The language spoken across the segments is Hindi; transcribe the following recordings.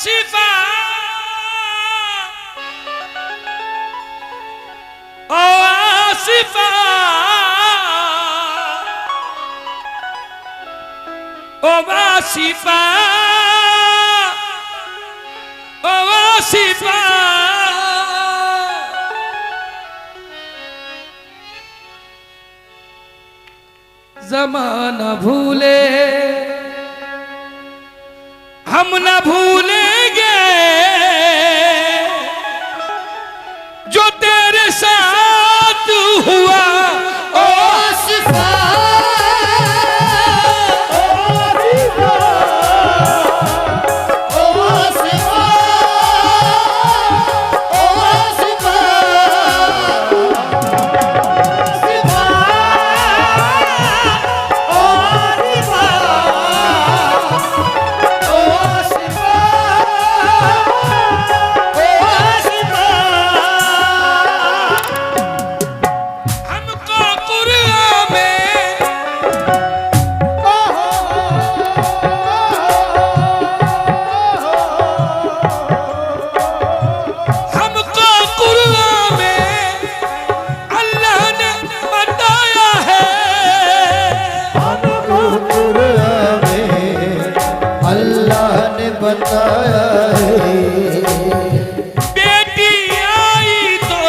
शिफा ओ शिफा ओ शिफा ओ शिफा ज़माना भूले हम न भूलेंगे जो तेरे साथ हुआ ओ शिफा बताया है बेटी आई तो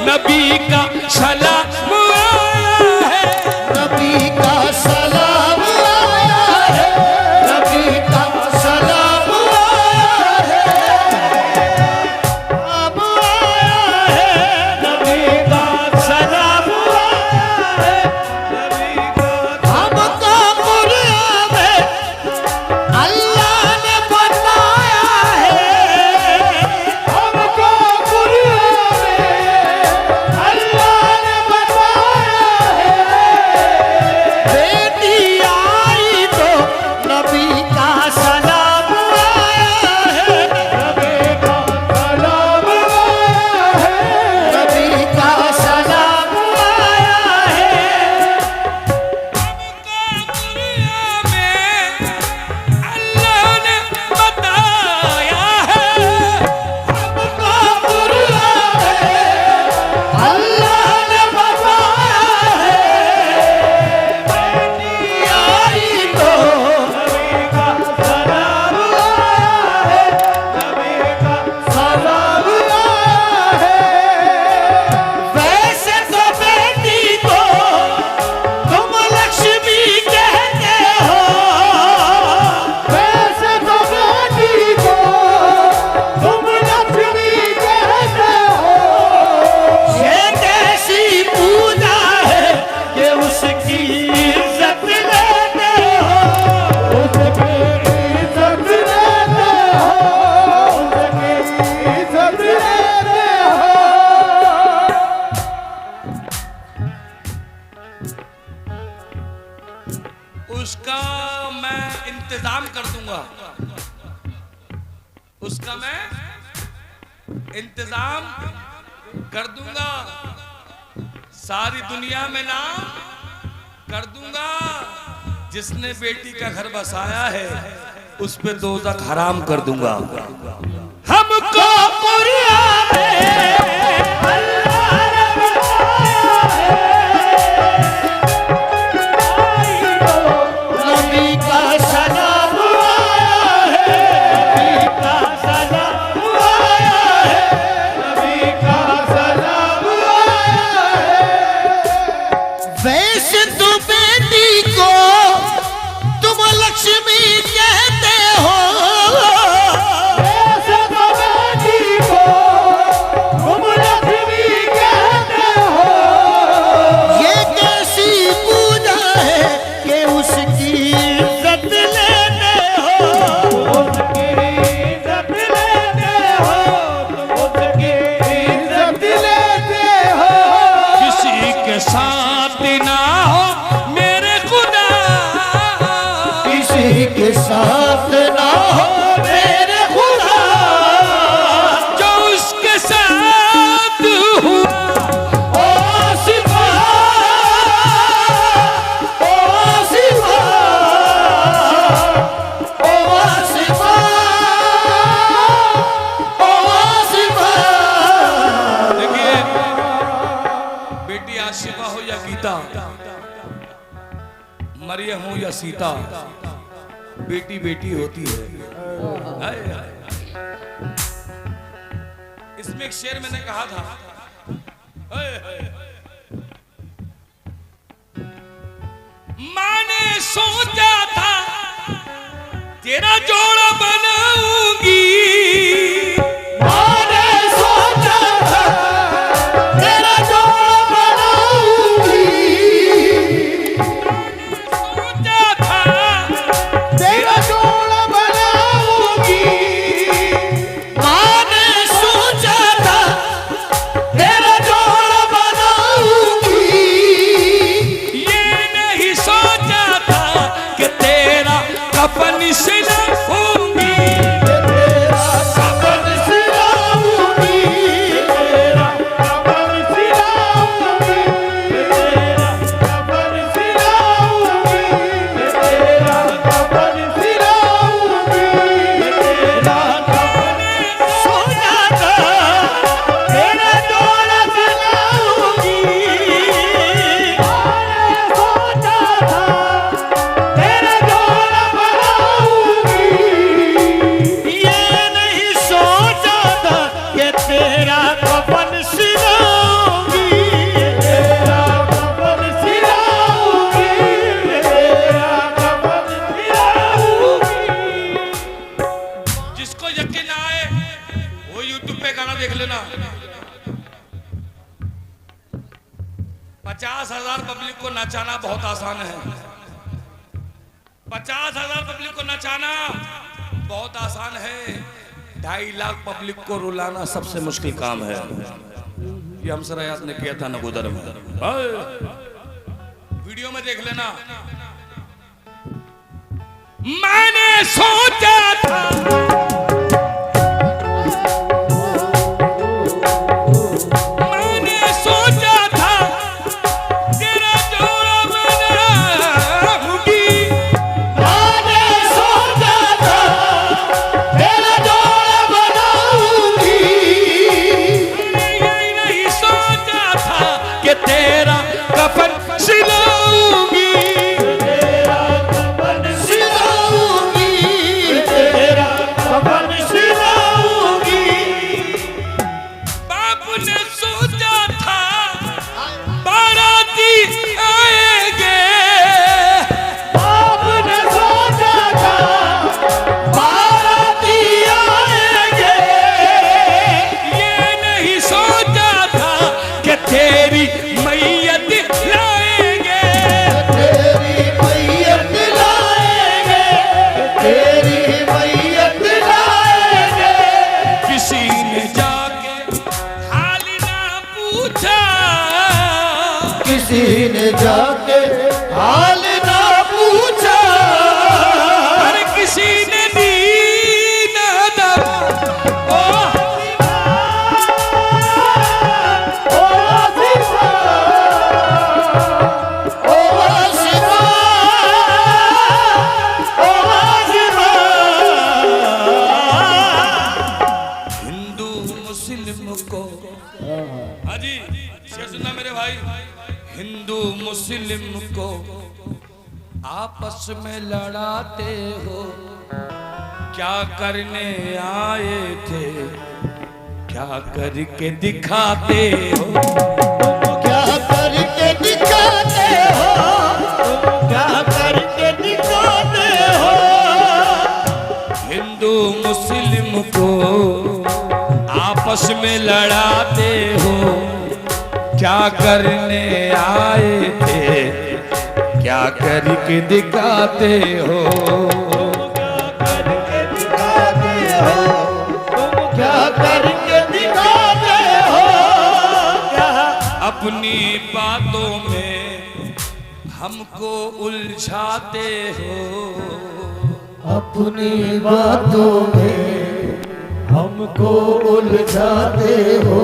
नबी का सलाम आया है नबी का सलाम आया है नबी का सलाम आया है अब आया है नबी का सलाम आया है नबी का हमको कुरान में अल्लाह ने बताया है हमको कुरान में अल्लाह ने बताया है बेटी आई तो नबी का सलाम आया है नबी का सलाम आया है नबी का सलाम आया है अल्लाह ने बताया है हमको कुरान में अल्लाह ने बताया है बेटी आई तो नबी का सलाम आया है नबी का सलाम आया है वैसे तो बेटी को तुम लक्ष्मी कहते हो वैसे तो बेटी को तुम लक्ष्मी कहते हो ये कैसी पूजा है कि उसकी इज्जत लेते हो उसकी इज्जत लेते हो उसकी इज्जत लेते हो उसका मैं इंतजाम कर दूंगा उसका मैं इंतजाम कर दूंगा सारी दुनिया में नाम कर दूंगा जिसने बेटी का घर बसाया है उस पे दोज़ख हराम कर दूंगा हमको कुरान में अल्लाह ने बताया है नबी का सलाम आया है नबी का सलाम आया है नबी का सलाम आया है वैसे तो बेटी को तुम लक्ष्मी कहते हो वैसे तो बेटी को तुम या सीता बेटी बेटी होती है। हाय हाय। इसमें एक शेर मैंने कहा था, हाय हाय। मैंने सोचा था तेरा जोड़ा बनाऊंगी, मैंने सोचा था तेरा जोड़ा बनाऊंगी, सोचा था तेरा जोड़ा बनाऊंगी, मैंने सोचा था तेरा जोड़ा बनाऊंगी, ये नहीं सोचा था कि तेरा कफन सिलाऊंगी, तेरा कफन सिलाऊंगी, तेरा कफन सिलाऊंगी, तेरा कफन सिलाऊंगी, तेरा कफन सिलाऊंगी, तेरा कफन सोना था तेरा जोड़ा बनाऊंगी, सोचा था तेरा जोड़ा बनाऊंगी, ये नहीं सोचा था कि तेरा कफन सिलाऊंगी, तेरा कफन सिलाऊंगी, तेरा कफन सिलाऊंगी। जिसको यकीन ना आए वो यूट्यूब पे गाना देख लेना। 50,000 पब्लिक को नचाना बहुत आसान है। 50,000 पब्लिक को नचाना बहुत आसान है। 2.5 लाख पब्लिक को रुलाना सबसे मुश्किल काम है। ये हमसरायात ने किया था नगोदर में। वीडियो में देख लेना। मैंने सोचा था तेरा जोड़ा बनाऊंगी, मैंने सोचा था तेरा जोड़ा बनाऊंगी, ये नहीं सोचा था कि तेरा कफन सिलाऊंगी, तेरा कफन सिलाऊंगी, तेरा कफन सिलाऊंगी। बाप ने सोचा था बाराती आएंगे, आपने सोचा था बाराती आएंगे, ये नहीं सोचा था कि तेरी मैयत लाएंगे, तेरी मैयत लाएंगे, तेरी मैयत लाएंगे। किसी ने जाके हाल ना पूछा, किसी ने जाके हाल ना पूछा, पर किसी ने दी ना दवा। ओ ओ सिवा, ओ सिवा, ओ सिवा। हिंदू मुस्लिम को, हाँ जी शेर सुनना मेरे भाई, हिंदू मुस्लिम को आपस में लड़ाते हो, क्या करने आए थे, क्या करके दिखाते हो, क्या करके दिखाते हो, क्या करके दिखाते हो। हिंदू मुस्लिम को आपस में लड़ाते हो, क्या करने आए थे, क्या करके दिखाते हो, क्या करके दिखाते हो, क्या अपनी बातों में हमको उलझाते हो, अपनी बातों में हमको उलझाते हो।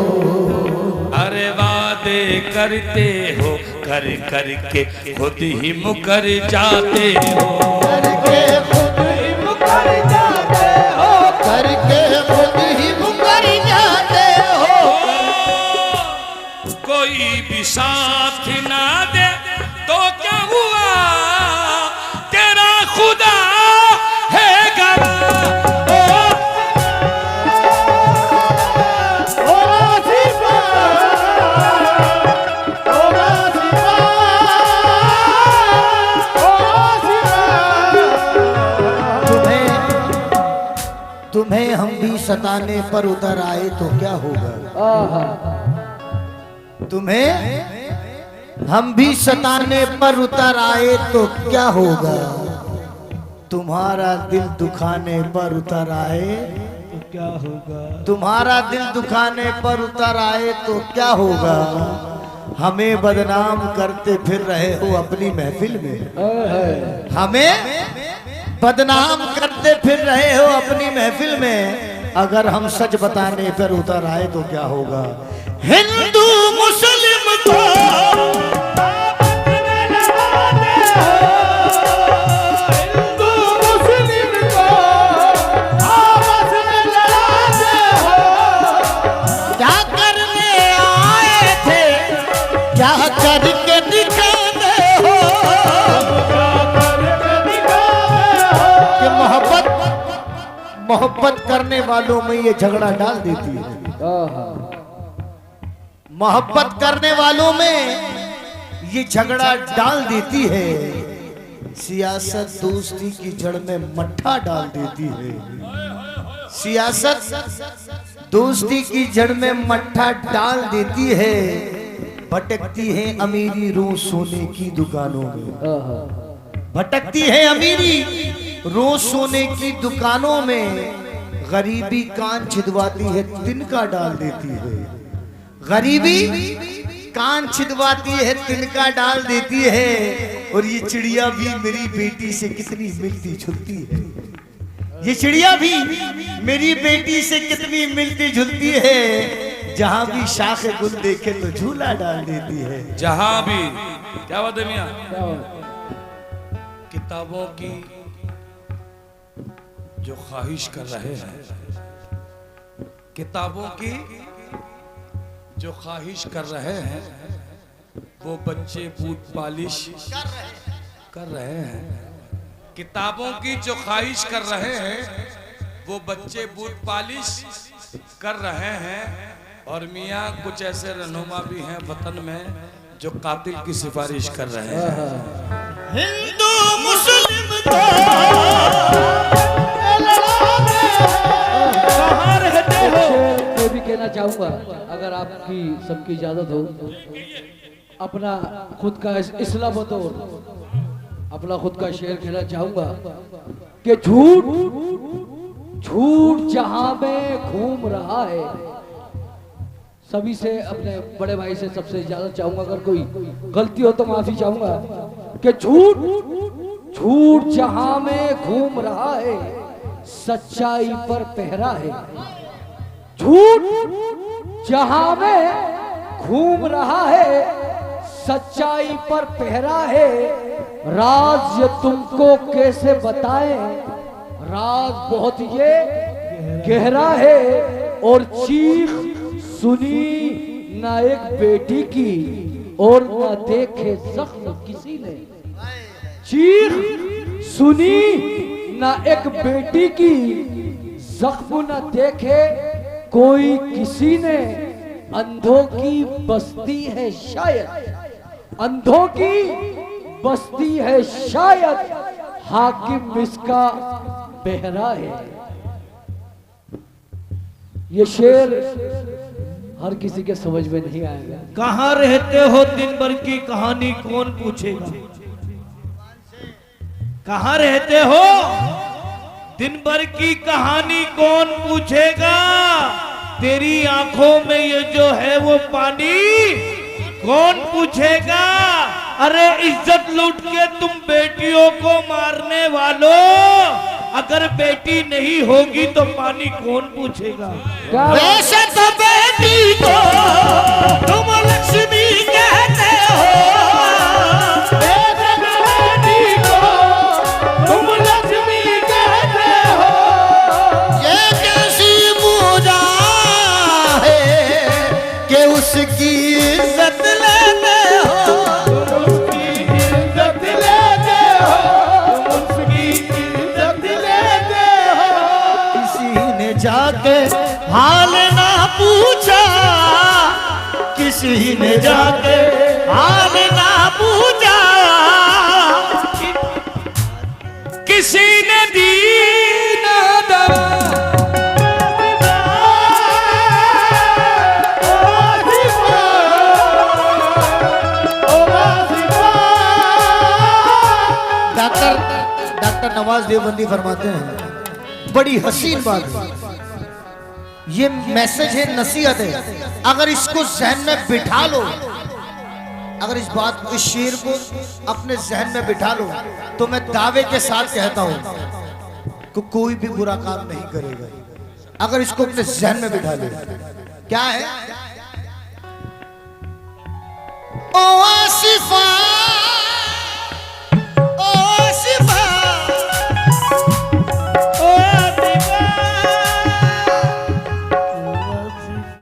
अरे वादे करते हो कर कर के खुद ही मुकर जाते हो, करके खुद ही मुकर जाते हो, करके खुद ही मुकर जाते हो। कोई भी साथ ना दे तो क्या हुआ कि तुम्हें हम भी सताने पर उतर आए तो क्या होगा। तुम्हें हम भी सताने पर उतर आए तो क्या होगा। तुम्हारा दिल दुखाने पर उतर आए तो क्या होगा। तुम्हारा दिल दुखाने पर उतर आए तो क्या होगा। हमें बदनाम करते फिर रहे हो अपनी महफिल में। हमें बदनाम करते फिर रहे हो अपनी महफिल में। अगर हम सच बताने पर उतर आए तो क्या होगा। हिंदू मुस्लिम को हिंदू मुस्लिम को आपस में लड़ाते हो। क्या करने आए थे क्या करके दिखाते हो। कि मोहब्बत करने वालों में ये झगड़ा डाल देती है। मोहब्बत करने वालों में ये झगड़ा डाल देती है। सियासत दोस्ती की जड़ में मट्ठा डाल देती है। सियासत दोस्ती की जड़ में मट्ठा डाल देती है। भटकती है अमीरी रोज सोने की दुकानों में। भटकती है अमीरी रोज सोने की दुकानों में। गरीबी कान छिदवाती है तिनका डाल देती है। गरीबी कान छिदवाती है तिनका डाल देती है। और ये चिड़िया भी मेरी बेटी से कितनी मिलती जुलती है। ये चिड़िया भी मेरी बेटी से कितनी मिलती जुलती है। जहां भी शाखे गुल देखे तो झूला डाल देती है। जहां भी क्या बात है मियां। किताबों की जो ख्वाहिश कर रहे हैं। किताबों की जो ख्वाहिश कर रहे हैं वो बच्चे बूट पालिश कर रहे हैं। किताबों की जो ख्वाहिश कर रहे हैं वो बच्चे बूट पालिश कर रहे हैं। और मियाँ कुछ ऐसे रहनुमा भी हैं वतन में जो कातिल की सिफारिश कर रहे हैं। हिंदू मुस्लिम को कहाँ रहते हो। मैं भी कहना चाहूंगा अगर आपकी सबकी इजाजत हो अपना खुद का इस्लाम बतौर अपना खुद का शेर कहना चाहूंगा कि झूठ झूठ जहां में घूम रहा है। सभी से अपने बड़े भाई से सबसे इजाजत चाहूंगा अगर कोई गलती हो तो माफी चाहूंगा कि झूठ झूठ जहां में घूम रहा है सच्चाई पर पहरा है। झूठ जहां में घूम रहा है सच्चाई पर पहरा है। राज ये तुमको कैसे बताएं राज बहुत ये गहरा है। और चीख सुनी ना एक बेटी की और ना देखे जख्म किसी ने। चीख सुनी ना एक बेटी की जख्म न देखे कोई किसी ने। अंधों की बस्ती है शायद अंधों की बस्ती है शायद हाकिम इसका बहरा है। ये शेर हर किसी के समझ में नहीं आएगा। कहाँ रहते हो दिन भर की कहानी कौन पूछेगा। कहाँ रहते हो दिन भर की कहानी कौन पूछेगा। तेरी आंखों में ये जो है वो पानी कौन पूछेगा। अरे इज्जत लूट के तुम बेटियों को मारने वालों अगर बेटी नहीं होगी तो पानी कौन पूछेगा। वैसे तो बेटी को तुम लक्ष्मी कहते हो। बेटी को तुम लक्ष्मी कहते हो। ये कैसी पूजा है कि उसकी इज्जत लेते हो। उसकी इज्जत लेते हो। उसकी इज्जत लेते हो। किसी ने जाके हाल ना पूछा। किसी ने जाके हाल ना पूछा। किसी ने दी ना दवा नवाज देवबंदी फरमाते हैं, बड़ी हसीन बात है, ये मैसेज है, नसीहत है। अगर इसको जहन में बिठा लो, अगर इस बात को, इस शेर को अपने जहन में बिठा लो, तो मैं दावे के साथ कहता हूं कि कोई भी बुरा काम नहीं करेगा। अगर इसको अपने जहन में बिठा ले। क्या है? ओ आसिफा